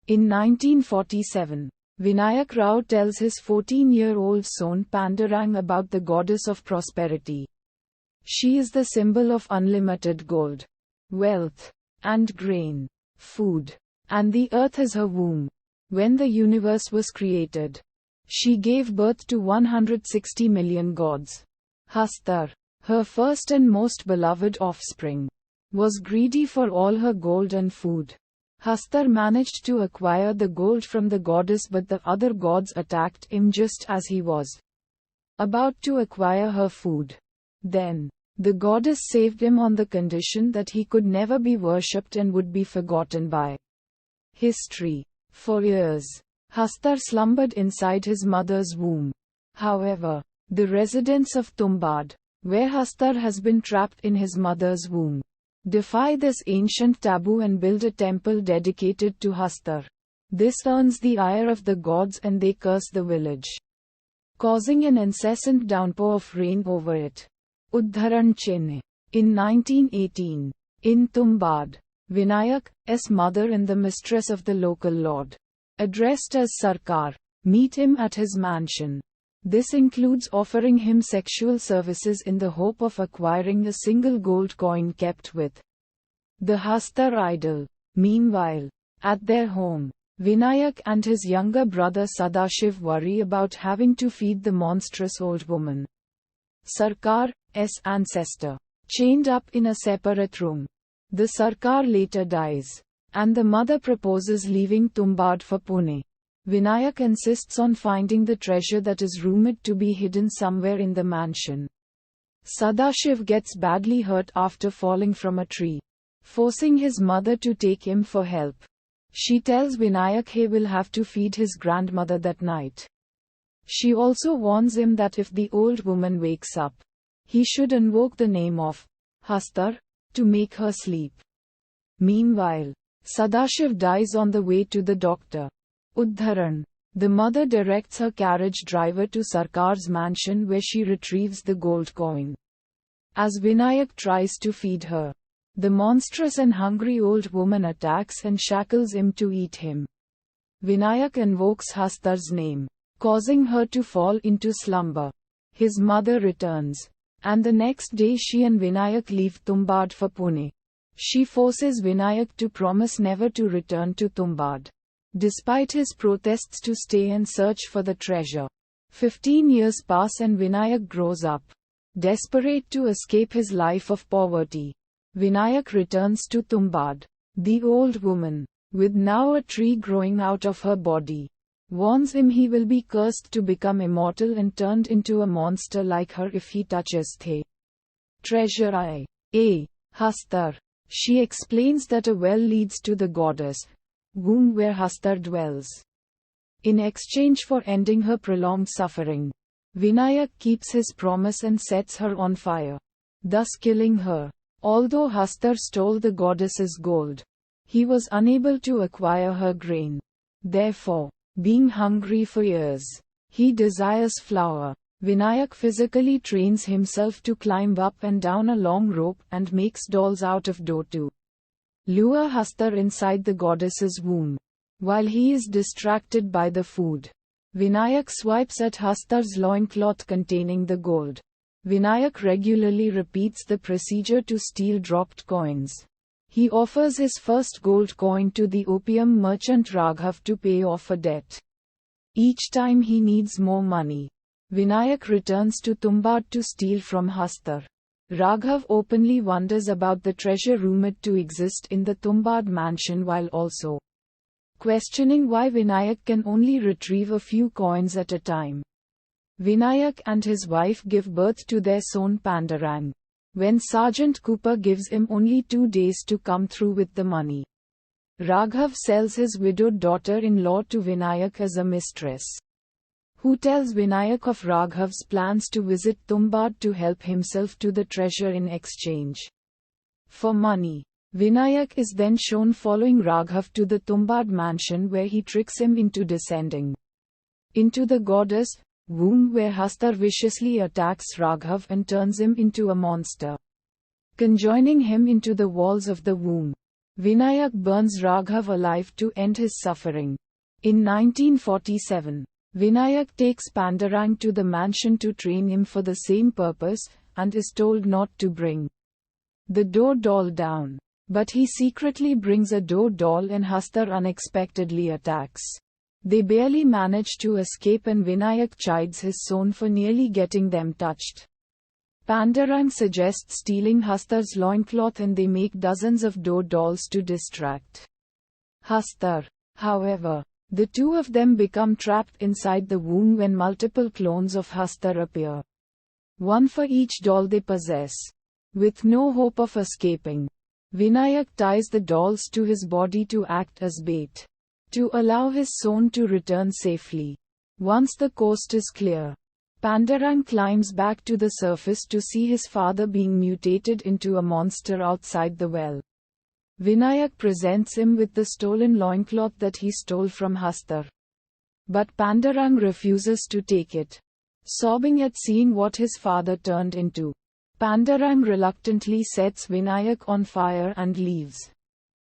In 1947, Vinayak Rao tells his 14-year-old son Pandurang about the goddess of prosperity. She is the symbol of unlimited gold, wealth, and grain, food, and the earth is her womb. When the universe was created, she gave birth to 160 million gods. Hastar, her first and most beloved offspring, was greedy for all her gold and food. Hastar managed to acquire the gold from the goddess, but the other gods attacked him just as he was about to acquire her food. Then, the goddess saved him on the condition that he could never be worshipped and would be forgotten by history. For years, Hastar slumbered inside his mother's womb. However, the residents of Tumbbad, where Hastar has been trapped in his mother's womb, defy this ancient taboo and build a temple dedicated to Hastar. This earns the ire of the gods and they curse the village, causing an incessant downpour of rain over it. Udharan Chennai. In 1918, in Tumbbad, Vinayak's mother and the mistress of the local lord, addressed as Sarkar, meet him at his mansion. This includes offering him sexual services in the hope of acquiring a single gold coin kept with the Hastar idol. Meanwhile, at their home, Vinayak and his younger brother Sadashiv worry about having to feed the monstrous old woman, Sarkar's ancestor, chained up in a separate room. The Sarkar later dies, and the mother proposes leaving Tumbbad for Pune. Vinayak insists on finding the treasure that is rumored to be hidden somewhere in the mansion. Sadashiv gets badly hurt after falling from a tree, forcing his mother to take him for help. She tells Vinayak he will have to feed his grandmother that night. She also warns him that if the old woman wakes up, he should invoke the name of Hastar to make her sleep. Meanwhile, Sadashiv dies on the way to the doctor. Udharan. The mother directs her carriage driver to Sarkar's mansion where she retrieves the gold coin. As Vinayak tries to feed her, the monstrous and hungry old woman attacks and shackles him to eat him. Vinayak invokes Hastar's name, causing her to fall into slumber. His mother returns, and the next day she and Vinayak leave Tumbbad for Pune. She forces Vinayak to promise never to return to Tumbbad, despite his protests to stay and search for the treasure. 15 years pass and Vinayak grows up, desperate to escape his life of poverty. Vinayak returns to Tumbbad. The old woman, with now a tree growing out of her body, warns him he will be cursed to become immortal and turned into a monster like her if he touches the treasure. Hastar. She explains that a well leads to the goddess womb where Hastar dwells. In exchange for ending her prolonged suffering, Vinayak keeps his promise and sets her on fire, thus killing her. Although Hastar stole the goddess's gold, he was unable to acquire her grain. Therefore, being hungry for years, he desires flour. Vinayak physically trains himself to climb up and down a long rope and makes dolls out of dough to lure Hastar inside the goddess's womb. While he is distracted by the food, Vinayak swipes at Hastar's loincloth containing the gold. Vinayak regularly repeats the procedure to steal dropped coins. He offers his first gold coin to the opium merchant Raghav to pay off a debt. Each time he needs more money, Vinayak returns to Tumbbad to steal from Hastar. Raghav openly wonders about the treasure rumored to exist in the Tumbbad mansion while also questioning why Vinayak can only retrieve a few coins at a time. Vinayak and his wife give birth to their son Pandurang, when Sergeant Cooper gives him only 2 days to come through with the money. Raghav sells his widowed daughter-in-law to Vinayak as a mistress, who tells Vinayak of Raghav's plans to visit Tumbbad to help himself to the treasure in exchange for money. Vinayak is then shown following Raghav to the Tumbbad mansion where he tricks him into descending into the goddess womb where Hastar viciously attacks Raghav and turns him into a monster, conjoining him into the walls of the womb. Vinayak burns Raghav alive to end his suffering. In 1947, Vinayak takes Pandurang to the mansion to train him for the same purpose, and is told not to bring the dough doll down. But he secretly brings a dough doll and Hastar unexpectedly attacks. They barely manage to escape and Vinayak chides his son for nearly getting them touched. Pandurang suggests stealing Hastar's loincloth and they make dozens of dough dolls to distract Hastar. However, the two of them become trapped inside the womb when multiple clones of Hastar appear. One for each doll they possess. With no hope of escaping, Vinayak ties the dolls to his body to act as bait, to allow his son to return safely. Once the coast is clear, Pandurang climbs back to the surface to see his father being mutated into a monster outside the well. Vinayak presents him with the stolen loincloth that he stole from Hastar. But Pandurang refuses to take it, sobbing at seeing what his father turned into. Pandurang reluctantly sets Vinayak on fire and leaves.